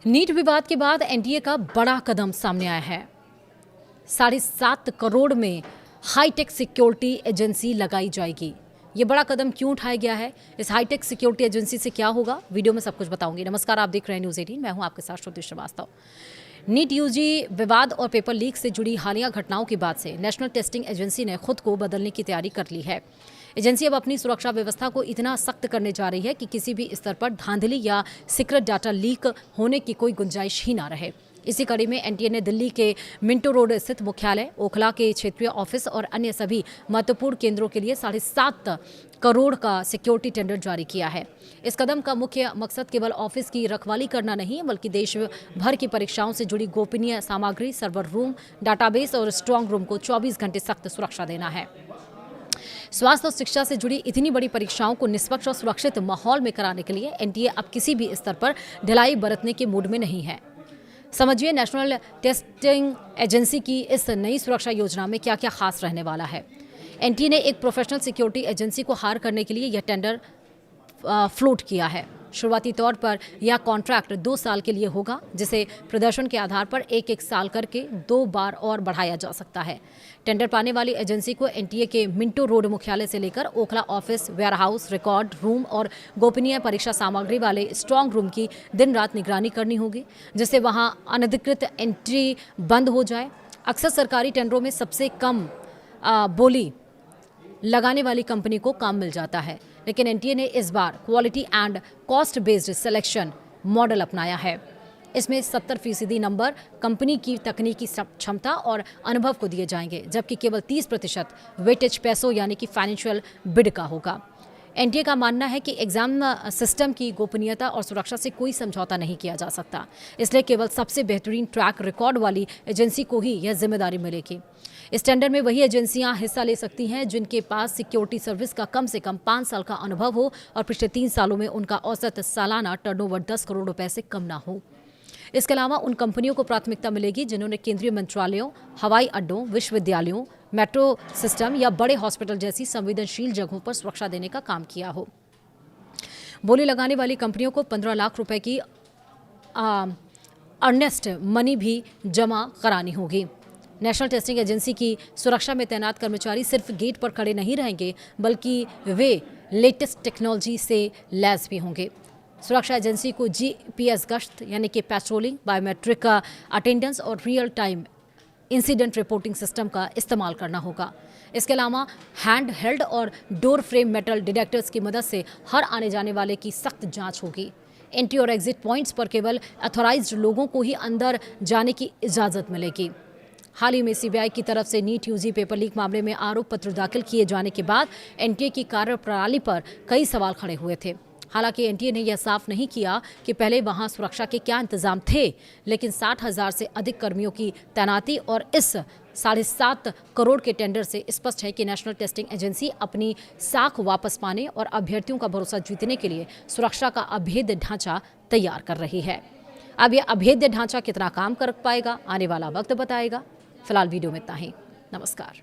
NEET विवाद के बाद एनटीए का बड़ा कदम सामने आया है। 7.5 करोड़ में हाईटेक सिक्योरिटी एजेंसी लगाई जाएगी। ये बड़ा कदम क्यों उठाया गया है, इस हाईटेक सिक्योरिटी एजेंसी से क्या होगा, वीडियो में सब कुछ बताऊंगी। नमस्कार, आप देख रहे हैं न्यूज़ 18, मैं हूं आपके साथ श्रुति श्रीवास्तव। नीट यूजी विवाद और पेपर लीक से जुड़ी हालिया घटनाओं के बाद से नेशनल टेस्टिंग एजेंसी ने खुद को बदलने की तैयारी कर ली है। एजेंसी अब अपनी सुरक्षा व्यवस्था को इतना सख्त करने जा रही है कि किसी भी स्तर पर धांधली या सीक्रेट डाटा लीक होने की कोई गुंजाइश ही ना रहे। इसी कड़ी में एनटीए ने दिल्ली के मिंटो रोड स्थित मुख्यालय, ओखला के क्षेत्रीय ऑफिस और अन्य सभी महत्वपूर्ण केंद्रों के लिए 7.5 करोड़ का सिक्योरिटी टेंडर जारी किया है। इस कदम का मुख्य मकसद केवल ऑफिस की रखवाली करना नहीं, बल्कि देश भर की परीक्षाओं से जुड़ी गोपनीय सामग्री, सर्वर रूम, डाटाबेस और स्ट्रांग रूम को 24 घंटे सख्त सुरक्षा देना है। स्वास्थ्य और शिक्षा से जुड़ी इतनी बड़ी परीक्षाओं को निष्पक्ष और सुरक्षित माहौल में कराने के लिए एनटीए अब किसी भी स्तर पर ढिलाई बरतने के मूड में नहीं है। समझिए नेशनल टेस्टिंग एजेंसी की इस नई सुरक्षा योजना में क्या क्या खास रहने वाला है। एनटीए ने एक प्रोफेशनल सिक्योरिटी एजेंसी को हायर करने के लिए यह टेंडर फ्लोट किया है। शुरुआती तौर पर यह कॉन्ट्रैक्ट 2 साल के लिए होगा, जिसे प्रदर्शन के आधार पर एक साल करके 2 बार और बढ़ाया जा सकता है। टेंडर पाने वाली एजेंसी को एनटीए के मिंटो रोड मुख्यालय से लेकर Okhla office, warehouse, record room और गोपनीय परीक्षा सामग्री वाले स्ट्रांग रूम की दिन रात निगरानी करनी होगी, जिससे वहां अनधिकृत एंट्री बंद हो जाए। अक्सर सरकारी टेंडरों में सबसे कम बोली लगाने वाली कंपनी को काम मिल जाता है, लेकिन एनटीए ने इस बार quality and cost based selection model अपनाया है। इसमें 70% नंबर कंपनी की तकनीकी क्षमता और अनुभव को दिए जाएंगे, जबकि केवल 30% वेटेज पैसों यानी कि फाइनेंशियल बिड का होगा। एनटीए का मानना है कि एग्जाम सिस्टम की गोपनीयता और सुरक्षा से कोई समझौता नहीं किया जा सकता, इसलिए केवल सबसे बेहतरीन ट्रैक रिकॉर्ड वाली एजेंसी को ही यह जिम्मेदारी मिलेगी। इस टेंडर में वही एजेंसियां हिस्सा ले सकती हैं जिनके पास सिक्योरिटी सर्विस का कम से कम 5 साल का अनुभव हो और पिछले 3 सालों में उनका औसत सालाना टर्नओवर 10 करोड़ रुपए से कम ना हो। इसके अलावा उन कंपनियों को प्राथमिकता मिलेगी जिन्होंने केंद्रीय मंत्रालयों, हवाई अड्डों, विश्वविद्यालयों, मेट्रो सिस्टम या बड़े हॉस्पिटल जैसी संवेदनशील जगहों पर सुरक्षा देने का काम किया हो। बोली लगाने वाली कंपनियों को 15 लाख रुपए की अर्नेस्ट मनी भी जमा करानी होगी। नेशनल टेस्टिंग एजेंसी की सुरक्षा में तैनात कर्मचारी सिर्फ गेट पर खड़े नहीं रहेंगे, बल्कि वे लेटेस्ट टेक्नोलॉजी से लैस भी होंगे। सुरक्षा एजेंसी को जीपीएस गश्त यानी कि पेट्रोलिंग, बायोमेट्रिक अटेंडेंस और real time incident reporting system का इस्तेमाल करना होगा। इसके अलावा हैंड हेल्ड और डोर फ्रेम मेटल डिटेक्टर्स की मदद से हर आने जाने वाले की सख्त जांच होगी। एंट्री और एग्जिट पॉइंट्स पर केवल अथॉराइज्ड लोगों को ही अंदर जाने की इजाज़त मिलेगी। हाल ही में सीबीआई की तरफ से नीट यूजी पेपर लीक मामले में आरोप पत्र दाखिल किए जाने के बाद एनटीए की कार्यप्रणाली पर कई सवाल खड़े हुए थे। हालांकि एनटीए ने यह साफ नहीं किया कि पहले वहां सुरक्षा के क्या इंतजाम थे, लेकिन 60,000 से अधिक कर्मियों की तैनाती और इस 7.5 करोड़ के टेंडर से स्पष्ट है कि नेशनल टेस्टिंग एजेंसी अपनी साख वापस पाने और अभ्यर्थियों का भरोसा जीतने के लिए सुरक्षा का अभेद्य ढांचा तैयार कर रही है। अब यह अभेद्य ढांचा कितना काम कर पाएगा, आने वाला वक्त बताएगा। फिलहाल वीडियो में इतना ही। नमस्कार।